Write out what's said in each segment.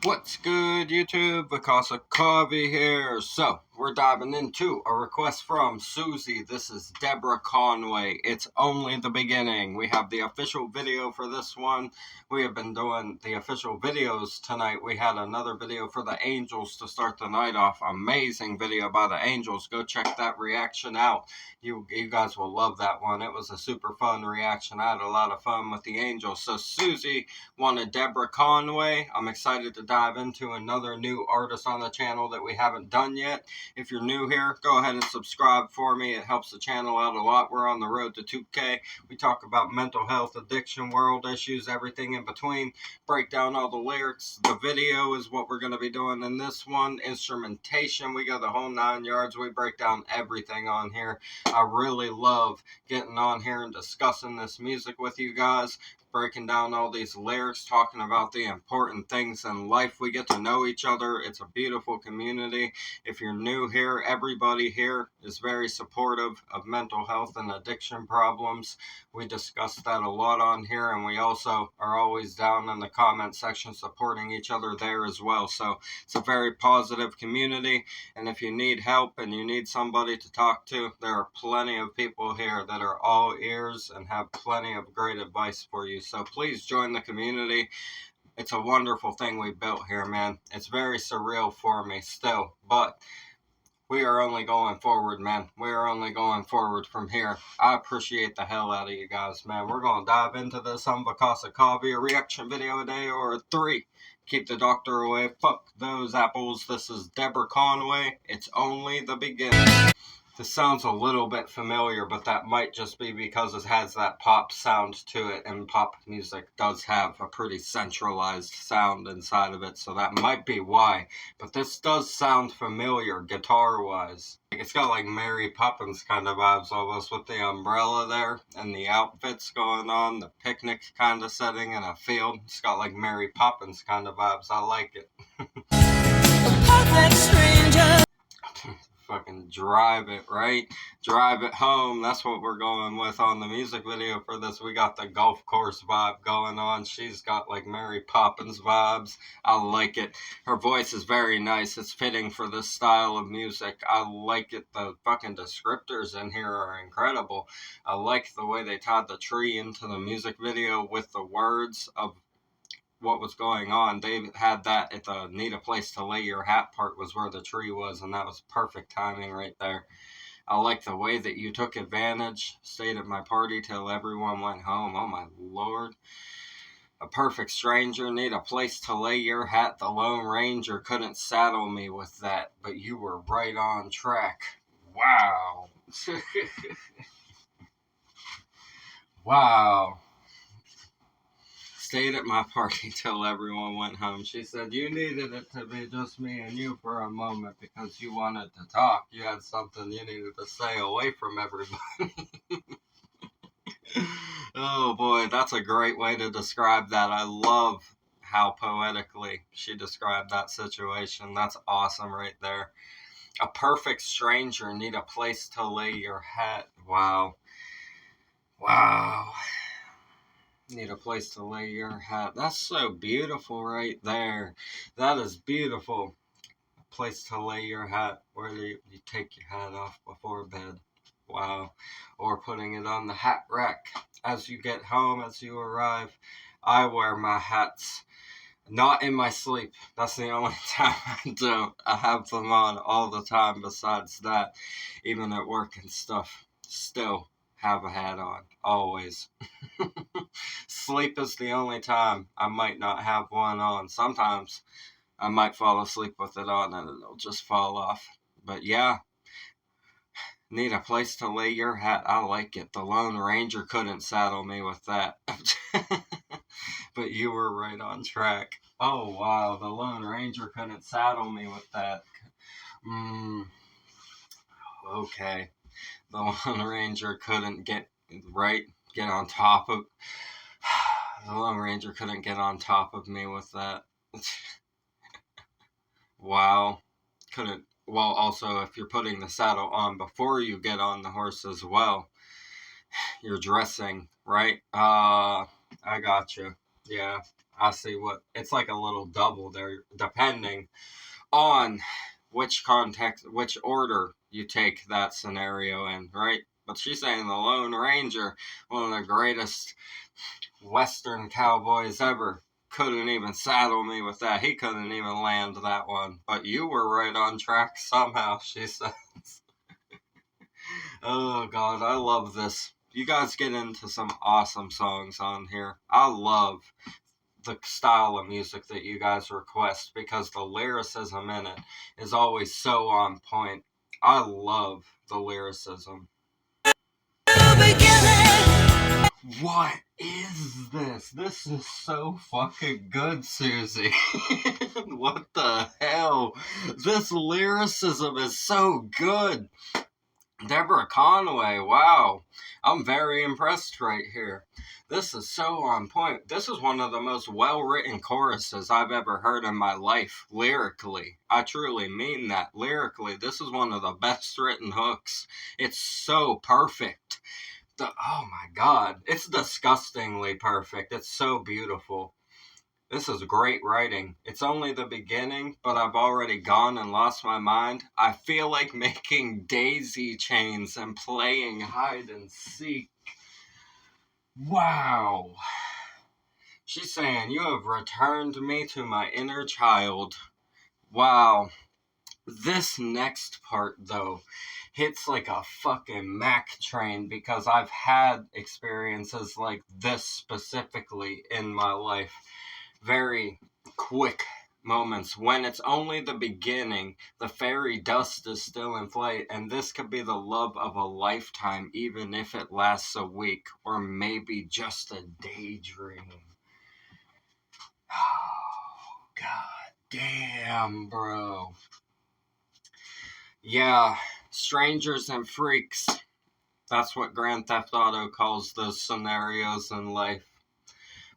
What's good, YouTube? Because of Coffee here. So, we're diving into a request from Susie. This is Deborah Conway. It's only the beginning. We have the official video for this one. We have been doing the official videos tonight. We had another video for the Angels to start the night off. Amazing video by the Angels. Go check that reaction out. You guys will love that one. It was a super fun reaction. I had a lot of fun with the Angels. So, Susie wanted Deborah Conway. I'm excited to dive into another new artist on the channel that we haven't done yet. If you're new here, go ahead and subscribe for me. It helps the channel out a lot. We're on the road to 2K. We talk about mental health, addiction, world issues, everything in between. Break down all the lyrics. The video is what we're going to be doing in this one. Instrumentation, we go the whole 9 yards. We break down everything on here. I really love getting on here and discussing this music with you guys, breaking down all these lyrics, talking about the important things in life. We get to know each other. It's a beautiful community. If you're new here, everybody here is very supportive of mental health and addiction problems. We discuss that a lot on here, and we also are always down in the comment section supporting each other there as well. So it's a very positive community, and if you need help and you need somebody to talk to, there are plenty of people here that are all ears and have plenty of great advice for you. So please join the community. It's a wonderful thing we built here, man. It's very surreal for me still, but we are only going forward, man. We are only going forward from here. I appreciate the hell out of you guys, man. We're going to dive into this Because Coffee, a reaction video a day or 3. Keep the doctor away. Fuck those apples. This is Deborah Conway. It's only the beginning. This sounds a little bit familiar, but that might just be because it has that pop sound to it, and pop music does have a pretty centralized sound inside of it, so that might be why. But this does sound familiar guitar-wise. It's got like Mary Poppins kind of vibes almost, with the umbrella there and the outfits going on, the picnic kind of setting in a field. It's got like Mary Poppins kind of vibes. I like it. A perfect stranger. Fucking drive it, right? Drive it home. That's what we're going with on the music video for this. We got the golf course vibe going on. She's got like Mary Poppins vibes. I like it. Her voice is very nice. It's fitting for this style of music. I like it. The fucking descriptors in here are incredible. I like the way they tied the tree into the music video with the words of what was going on. They had that at the need a place to lay your hat part was where the tree was, and that was perfect timing right there. I like the way that you took advantage, stayed at my party till everyone went home. Oh my lord. A perfect stranger, need a place to lay your hat. The Lone Ranger couldn't saddle me with that, but you were right on track. Wow. Wow. Stayed at my party till everyone went home. She said you needed it to be just me and you for a moment because you wanted to talk. You had something you needed to say away from everybody. Oh boy, that's a great way to describe that. I love how poetically she described that situation. That's awesome right there. A perfect stranger, need a place to lay your hat. Wow. Wow. Need a place to lay your hat. That's so beautiful right there. That is beautiful. A place to lay your hat. Where do you take your hat off before bed? Wow. Or putting it on the hat rack as you get home, as you arrive. I wear my hats not in my sleep. That's the only time I don't. I have them on all the time besides that. Even at work and stuff. Still have a hat on. Always. Sleep is the only time I might not have one on. Sometimes I might fall asleep with it on and it'll just fall off. But yeah, need a place to lay your hat. I like it. The Lone Ranger couldn't saddle me with that. But you were right on track. Oh wow, the Lone Ranger couldn't saddle me with that. Okay. The Lone Ranger couldn't get on top of... The Lone Ranger couldn't get on top of me with that. Wow. Couldn't... Well, also, if you're putting the saddle on before you get on the horse as well, you're dressing, right? I got you. Yeah, I see what, it's like a little double there, depending on which context, which order you take that scenario in, right? But she's saying the Lone Ranger, one of the greatest Western cowboys ever, couldn't even saddle me with that. He couldn't even land that one. But you were right on track somehow, she says. Oh, God, I love this. You guys get into some awesome songs on here. I love the style of music that you guys request because the lyricism in it is always so on point. I love the lyricism. What is this? This is so fucking good, Susie. What the hell? This lyricism is so good. Deborah Conway, wow. I'm very impressed right here. This is so on point. This is one of the most well-written choruses I've ever heard in my life, lyrically. I truly mean that. Lyrically, this is one of the best written hooks. It's so perfect. Oh my God, it's disgustingly perfect. It's so beautiful. This is great writing. It's only the beginning, but I've already gone and lost my mind. I feel like making daisy chains and playing hide and seek. Wow. She's saying, you have returned me to my inner child. Wow. This next part, though, hits like a fucking Mac train because I've had experiences like this specifically in my life. Very quick moments when it's only the beginning, the fairy dust is still in flight, and this could be the love of a lifetime, even if it lasts a week or maybe just a daydream. Oh, God damn, bro. Yeah, strangers and freaks. That's what Grand Theft Auto calls those scenarios in life.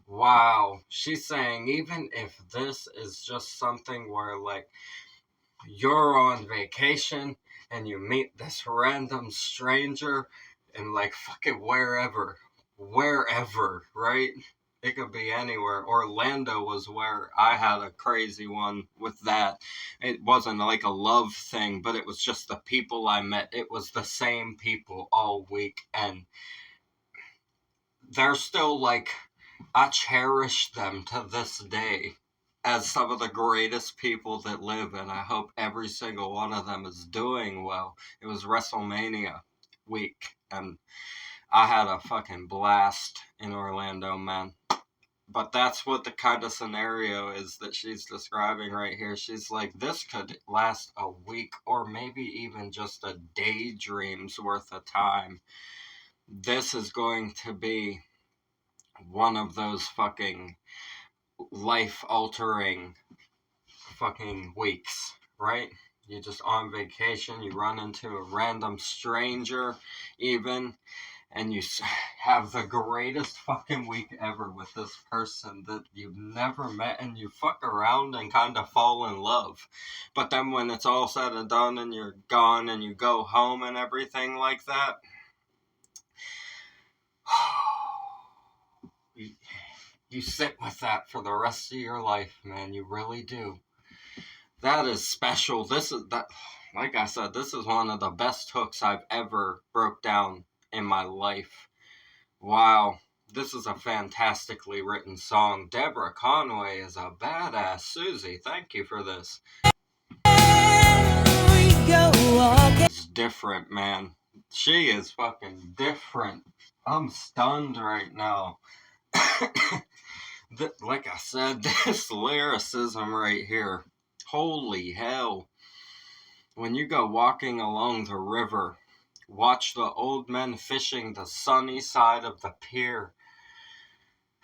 Wow. She's saying even if this is just something where, like, you're on vacation and you meet this random stranger and, like, fucking wherever, right? It could be anywhere. Orlando was where I had a crazy one with that. It wasn't like a love thing, but it was just the people I met. It was the same people all week, and they're still like, I cherish them to this day as some of the greatest people that live, and I hope every single one of them is doing well. It was WrestleMania week, and I had a fucking blast in Orlando, man. But that's what the kind of scenario is that she's describing right here. She's like, this could last a week or maybe even just a daydream's worth of time. This is going to be one of those fucking life-altering fucking weeks, right? You're just on vacation, you run into a random stranger even, and you have the greatest fucking week ever with this person that you've never met, and you fuck around and kind of fall in love. But then when it's all said and done and you're gone and you go home and everything like that, you sit with that for the rest of your life, man. You really do. That is special. This is that, like I said, this is one of the best hooks I've ever broke down in my life. Wow, this is a fantastically written song. Deborah Conway is a badass. Susie, thank you for this. It's different, man. She is fucking different. I'm stunned right now. Like I said, this lyricism right here. Holy hell. When you go walking along the river, watch the old men fishing the sunny side of the pier.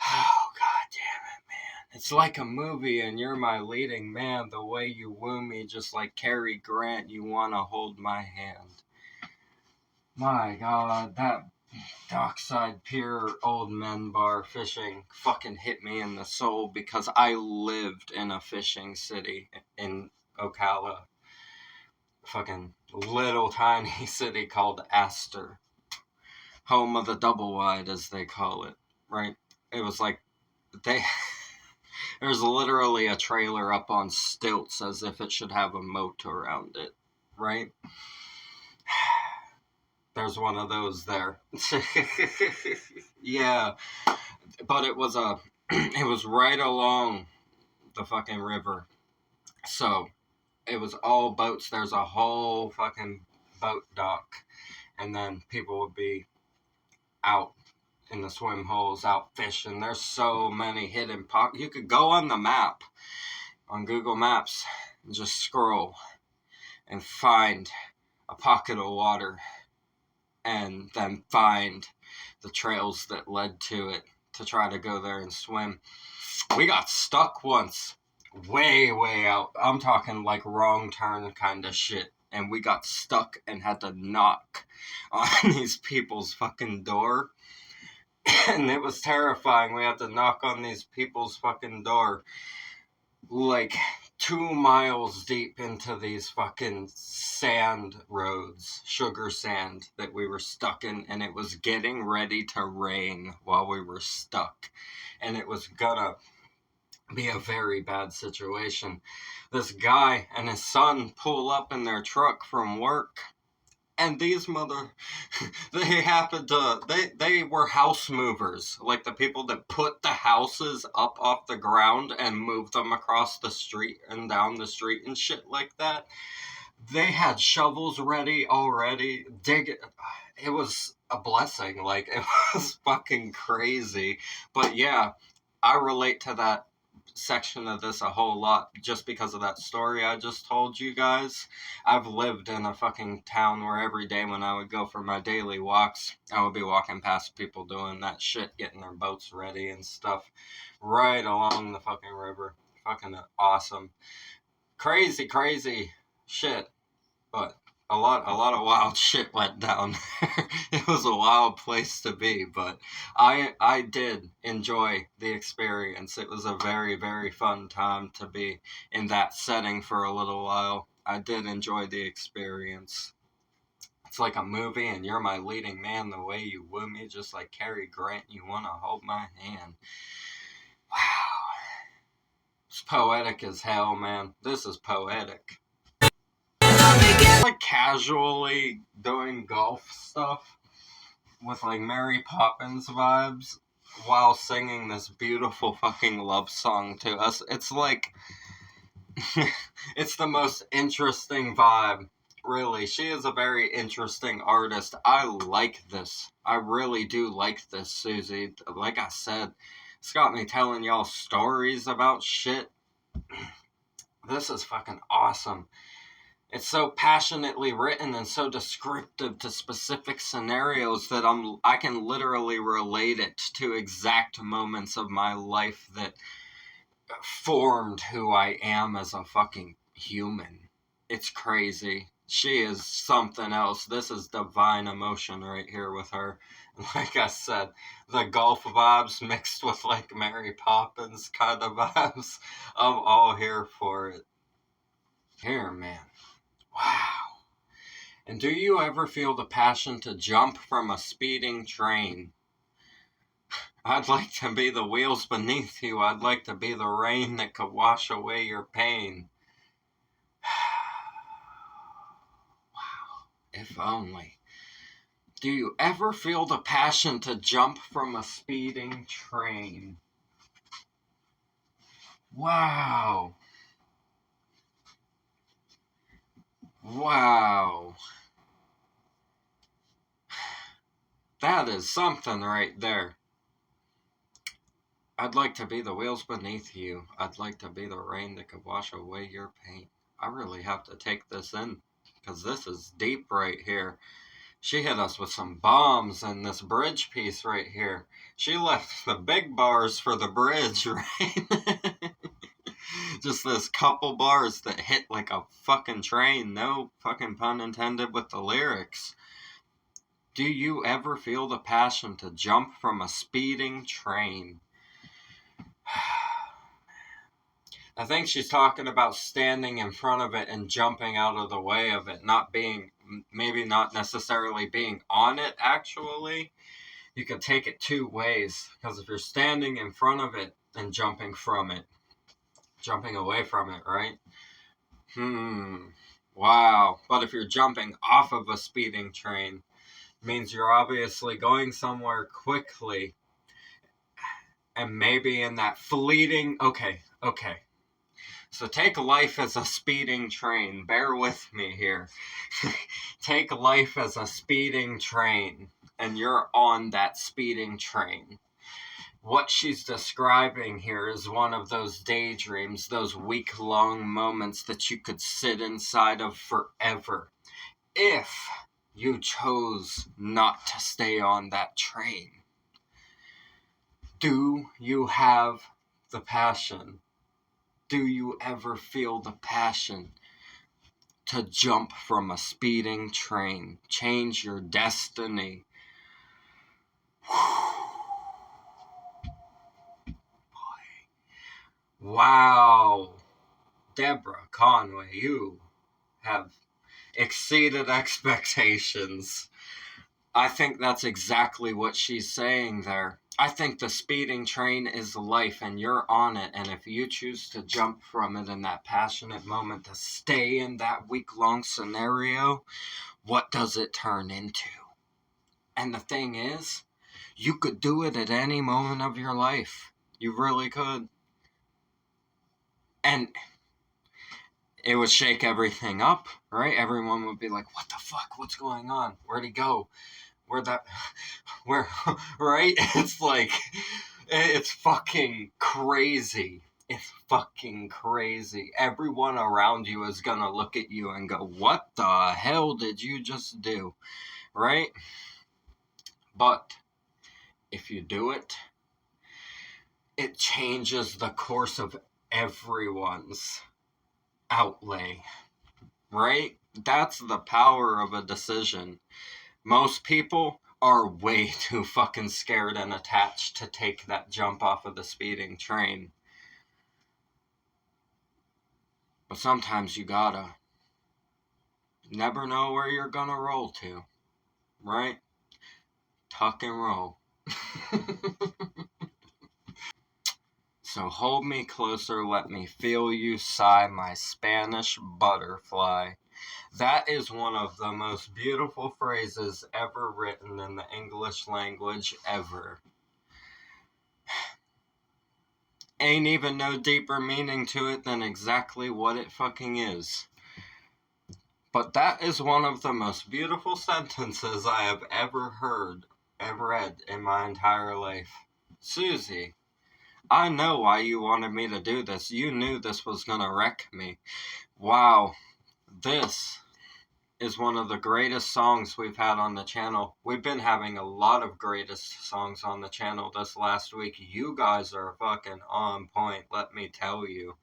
Oh, God damn it, man. It's like a movie and you're my leading man. The way you woo me, just like Cary Grant, you want to hold my hand. My God, that dockside pier old men bar fishing fucking hit me in the soul because I lived in a fishing city in Ocala. Fucking little tiny city called Astor. Home of the double wide, as they call it, right? It was like, There's literally a trailer up on stilts as if it should have a moat around it, right? There's one of those there. Yeah, but it was it was right along the fucking river. So it was all boats. There's a whole fucking boat dock. And then people would be out in the swim holes, out fishing. There's so many hidden pockets. You could go on the map, on Google Maps, and just scroll and find a pocket of water and then find the trails that led to it to try to go there and swim. We got stuck once, way out. I'm talking like wrong turn kind of shit. And we got stuck and had to knock on these people's fucking door. And it was terrifying. We had to knock on these people's fucking door. Like 2 miles deep into these fucking sand roads, sugar sand that we were stuck in. And it was getting ready to rain while we were stuck. And it was gonna be a very bad situation. This guy and his son pull up in their truck from work, and these they were house movers, like the people that put the houses up off the ground and move them across the street and down the street and shit like that. They had shovels ready already. It was a blessing. Like, it was fucking crazy. But yeah, I relate to that section of this a whole lot just because of that story I just told you guys. I've lived in a fucking town where every day when I would go for my daily walks, I would be walking past people doing that shit, getting their boats ready and stuff right along the fucking river. Fucking awesome. Crazy shit. But a lot of wild shit went down there. It was a wild place to be, but I did enjoy the experience. It was a very fun time to be in that setting for a little while. I did enjoy the experience. It's like a movie and you're my leading man, the way you woo me, just like Cary Grant, you want to hold my hand. Wow. It's poetic as hell, man. This is poetic. Like casually doing golf stuff with like Mary Poppins vibes while singing this beautiful fucking love song to us. It's like it's the most interesting vibe, really. She is a very interesting artist. I like this. I really do like this, Susie. Like I said, it's got me telling y'all stories about shit. This is fucking awesome. It's so passionately written and so descriptive to specific scenarios that I can literally relate it to exact moments of my life that formed who I am as a fucking human. It's crazy. She is something else. This is divine emotion right here with her. Like I said, the golf vibes mixed with like Mary Poppins kind of vibes. I'm all here for it. Here, man. Wow. And do you ever feel the passion to jump from a speeding train? I'd like to be the wheels beneath you. I'd like to be the rain that could wash away your pain. Wow. If only. Do you ever feel the passion to jump from a speeding train? Wow. Wow. That is something right there. I'd like to be the wheels beneath you. I'd like to be the rain that could wash away your pain. I really have to take this in, because this is deep right here. She hit us with some bombs in this bridge piece right here. She left the big bars for the bridge, right? Just this couple bars that hit like a fucking train. No fucking pun intended with the lyrics. Do you ever feel the passion to jump from a speeding train? I think she's talking about standing in front of it and jumping out of the way of it, maybe not necessarily being on it, actually. You could take it 2 ways, because if you're standing in front of it and jumping from it, jumping away from it, right? Wow. But if you're jumping off of a speeding train, it means you're obviously going somewhere quickly. And maybe in that fleeting... Okay. So take life as a speeding train. Bear with me here. Take life as a speeding train. And you're on that speeding train. What she's describing here is one of those daydreams, those week-long moments that you could sit inside of forever if you chose not to stay on that train. Do you have the passion? Do you ever feel the passion to jump from a speeding train? Change your destiny. Wow. Deborah, Conway, you have exceeded expectations. I think that's exactly what she's saying there. I think the speeding train is life and you're on it, and if you choose to jump from it in that passionate moment to stay in that week-long scenario, what does it turn into? And the thing is, you could do it at any moment of your life. You really could. And it would shake everything up, right? Everyone would be like, what the fuck? What's going on? Where'd he go? Where, right? It's like, it's fucking crazy. It's fucking crazy. Everyone around you is gonna look at you and go, what the hell did you just do? Right? But if you do it, it changes the course of everyone's outlay. Right? That's the power of a decision. Most people are way too fucking scared and attached to take that jump off of the speeding train. But sometimes you gotta. Never know where you're gonna roll to. Right? Tuck and roll. So hold me closer, let me feel you sigh, my Spanish butterfly. That is one of the most beautiful phrases ever written in the English language ever. Ain't even no deeper meaning to it than exactly what it fucking is. But that is one of the most beautiful sentences I have ever heard and read in my entire life. Susie, I know why you wanted me to do this. You knew this was gonna wreck me. Wow, this is one of the greatest songs we've had on the channel. We've been having a lot of greatest songs on the channel this last week. You guys are fucking on point, let me tell you.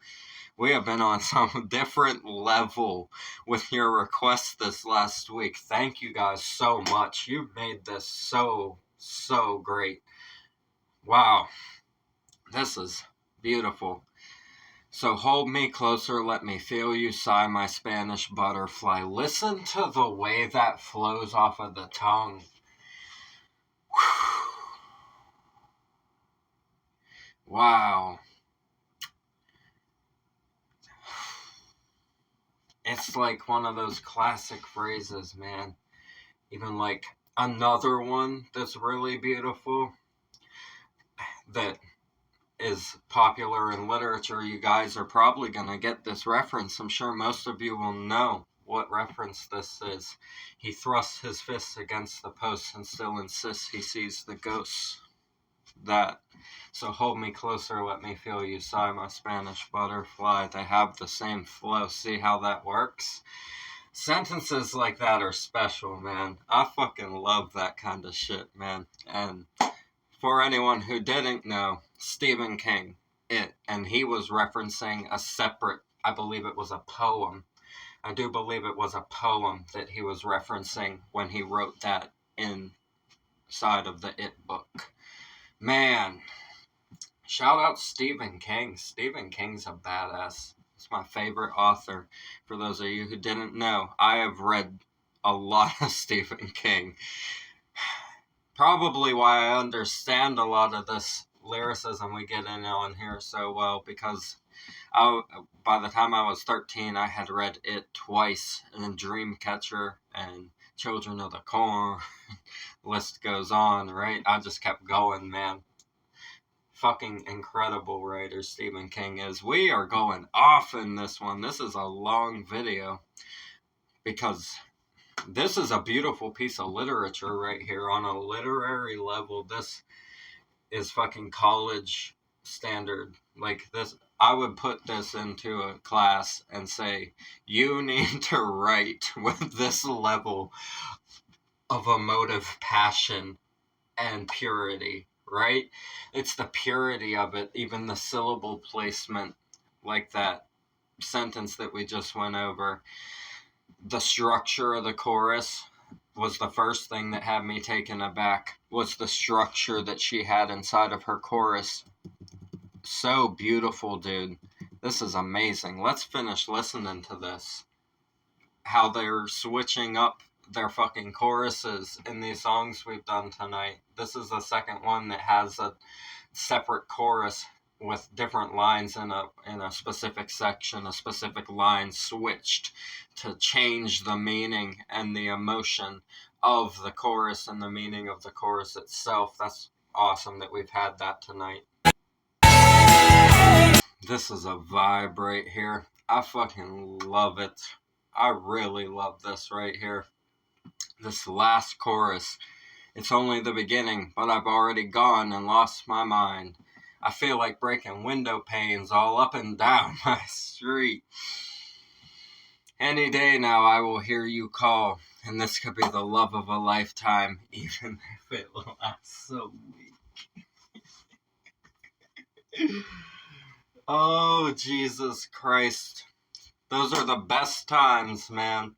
We have been on some different level with your requests this last week. Thank you guys so much. You've made this so great. Wow. This is beautiful. So hold me closer, let me feel you sigh, my Spanish butterfly. Listen to the way that flows off of the tongue. Wow. It's like one of those classic phrases, man. Even like another one that's really beautiful that is popular in literature. You guys are probably going to get this reference. I'm sure most of you will know what reference this is. He thrusts his fists against the posts and still insists he sees the ghosts. That. So hold me closer, let me feel you sigh, my Spanish butterfly. They have the same flow. See how that works? Sentences like that are special, man. I fucking love that kind of shit, man. And for anyone who didn't know, Stephen King, and he was referencing a separate, I believe it was a poem. I do believe it was a poem that he was referencing when he wrote that inside of the It book. Man, shout out Stephen King. Stephen King's a badass. He's my favorite author. For those of you who didn't know, I have read a lot of Stephen King. Probably why I understand a lot of this lyricism we get in on here so well, because by the time I was 13, I had read it twice, and then Dreamcatcher and Children of the Corn. List goes on, right? I just kept going, man. Fucking incredible writer Stephen King is. We are going off in this one. This is a long video, because this is a beautiful piece of literature right here. On a literary level, this is fucking college standard. Like this, I would put this into a class and say, you need to write with this level of emotive passion and purity, right? It's the purity of it, even the syllable placement, like that sentence that we just went over. The structure of the chorus was the first thing that had me taken aback, was the structure that she had inside of her chorus. So beautiful, dude. This is amazing. Let's finish listening to this. How they're switching up their fucking choruses in these songs we've done tonight. This is the second one that has a separate chorus with different lines in a specific section, a specific line switched to change the meaning and the emotion of the chorus and the meaning of the chorus itself. That's awesome that we've had that tonight. This is a vibe right here. I fucking love it. I really love this right here. This last chorus. It's only the beginning, but I've already gone and lost my mind. I feel like breaking window panes all up and down my street. Any day now I will hear you call, and this could be the love of a lifetime, even if it lasts a week. Oh, Jesus Christ. Those are the best times, man.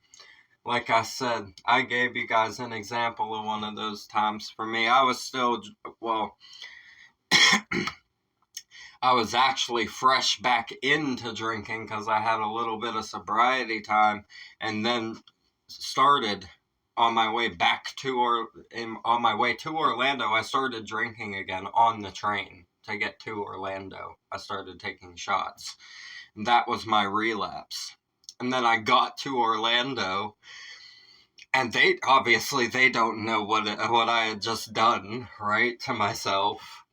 Like I said, I gave you guys an example of one of those times. For me, I was still, well, I was actually fresh back into drinking because I had a little bit of sobriety time, and then started on my way back to, on my way to Orlando, I started drinking again on the train to get to Orlando. I started taking shots. And that was my relapse. And then I got to Orlando, and they don't know what I had just done, right, to myself,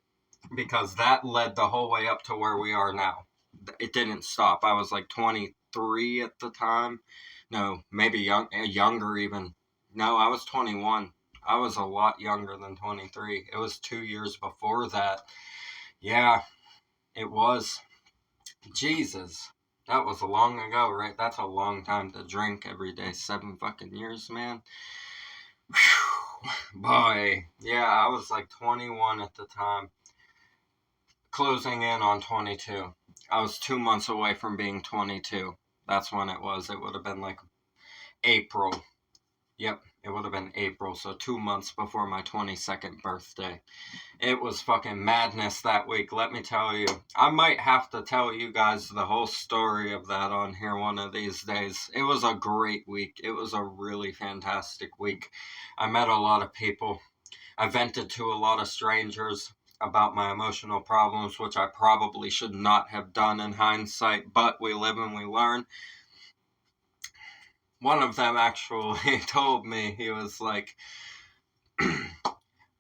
because that led the whole way up to where we are now. It didn't stop. I was like 23 at the time. No, maybe younger even. No, I was 21. I was a lot younger than 23. It was 2 years before that. Yeah, it was. Jesus. That was long ago, right? That's a long time to drink every day. 7 fucking years, man. Whew. Boy. Yeah, I was like 21 at the time. Closing in on 22. I was 2 months away from being 22. That's when it was. It would have been like April. Yep, it would have been April. So 2 months before my 22nd birthday. It was fucking madness that week, let me tell you. I might have to tell you guys the whole story of that on here one of these days. It was a great week. It was a really fantastic week. I met a lot of people. I vented to a lot of strangers about my emotional problems, which I probably should not have done in hindsight, but we live and we learn. One of them actually told me, he was like,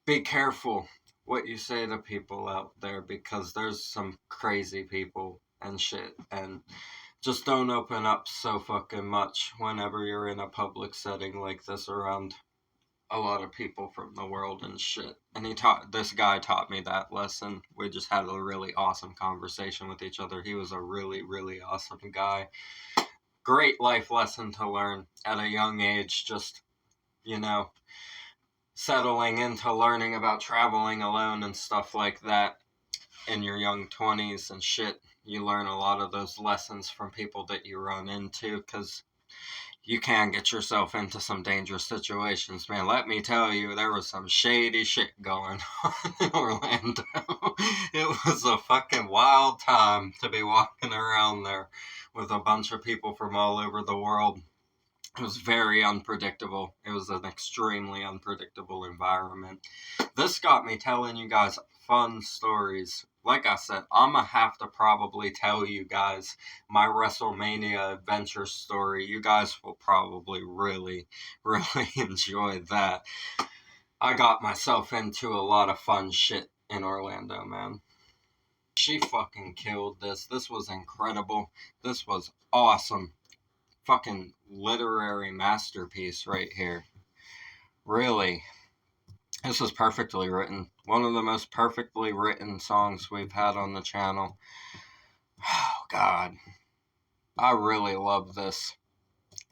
be careful what you say to people out there, because there's some crazy people and shit, and just don't open up so fucking much whenever you're in a public setting like this around a lot of people from the world and shit. And this guy taught me that lesson. We just had a really awesome conversation with each other. He was a really, really awesome guy. Great life lesson to learn at a young age, just, settling into learning about traveling alone and stuff like that in your young 20s and shit. You learn a lot of those lessons from people that you run into, because you can get yourself into some dangerous situations, man. Let me tell you, there was some shady shit going on in Orlando. It was a fucking wild time to be walking around there with a bunch of people from all over the world. It was very unpredictable. It was an extremely unpredictable environment. This got me telling you guys fun stories. Like I said, I'm going to have to probably tell you guys my WrestleMania adventure story. You guys will probably really, really enjoy that. I got myself into a lot of fun shit in Orlando, man. She fucking killed this. This was incredible. This was awesome. Fucking literary masterpiece right here. Really. This was perfectly written. One of the most perfectly written songs we've had on the channel. Oh, God. I really love this.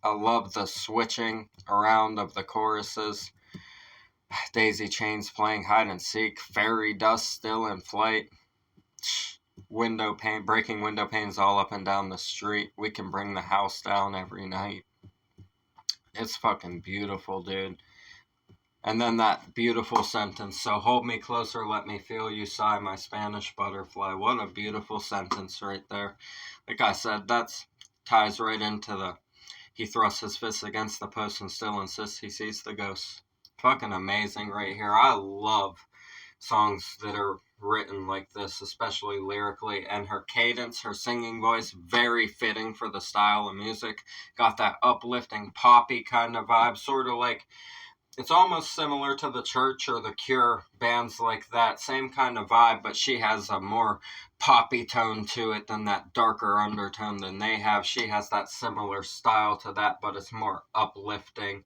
I love the switching around of the choruses. Daisy Chains playing hide and seek. Fairy dust still in flight. Breaking window panes all up and down the street. We can bring the house down every night. It's fucking beautiful, dude. And then that beautiful sentence, so hold me closer, let me feel you sigh, my Spanish butterfly. What a beautiful sentence right there. Like I said, that ties right into he thrusts his fists against the post and still insists he sees the ghost. Fucking amazing right here. I love songs that are written like this, especially lyrically, and her cadence, her singing voice, very fitting for the style of music. Got that uplifting poppy kind of vibe, sort of like, it's almost similar to The Church or The Cure, bands like that, same kind of vibe, but she has a more poppy tone to it than that darker undertone than they have. She has that similar style to that, but it's more uplifting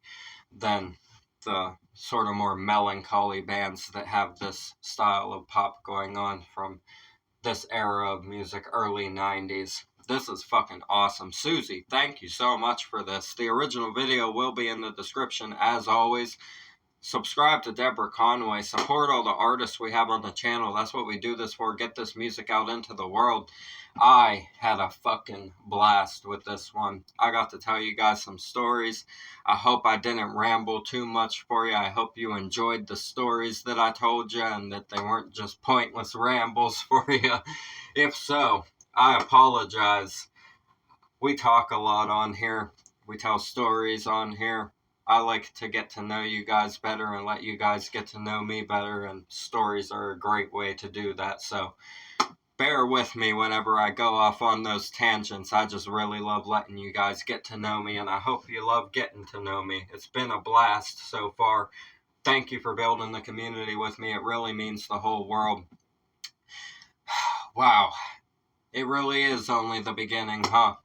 than the sort of more melancholy bands that have this style of pop going on from this era of music, early 90s. This is fucking awesome. Susie, thank you so much for this. The original video will be in the description as always. Subscribe to Deborah Conway. Support all the artists we have on the channel. That's what we do this for. Get this music out into the world. I had a fucking blast with this one. I got to tell you guys some stories. I hope I didn't ramble too much for you. I hope you enjoyed the stories that I told you and that they weren't just pointless rambles for you. If so, I apologize. We talk a lot on here. We tell stories on here. I like to get to know you guys better and let you guys get to know me better, and stories are a great way to do that. So bear with me whenever I go off on those tangents. I just really love letting you guys get to know me, and I hope you love getting to know me. It's been a blast so far. Thank you for building the community with me. It really means the whole world. Wow. It really is only the beginning, huh?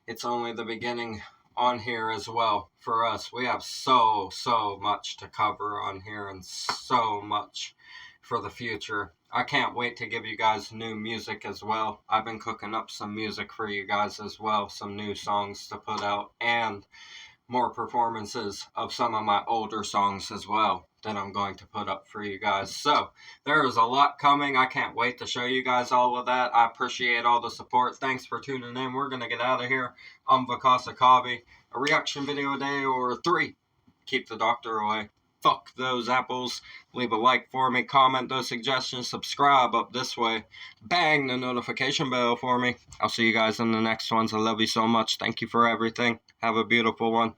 It's only the beginning on here as well for us. We have so much to cover on here and so much for the future. I can't wait to give you guys new music as well. I've been cooking up some music for you guys as well, some new songs to put out, and more performances of some of my older songs as well that I'm going to put up for you guys. So there is a lot coming. I can't wait to show you guys all of that. I appreciate all the support. Thanks for tuning in. We're going to get out of here. I'm Vakasa Kavi. A reaction video a day or 3. Keep the doctor away. Fuck those apples. Leave a like for me. Comment those suggestions. Subscribe up this way. Bang the notification bell for me. I'll see you guys in the next ones. I love you so much. Thank you for everything. Have a beautiful one.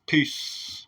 Peace.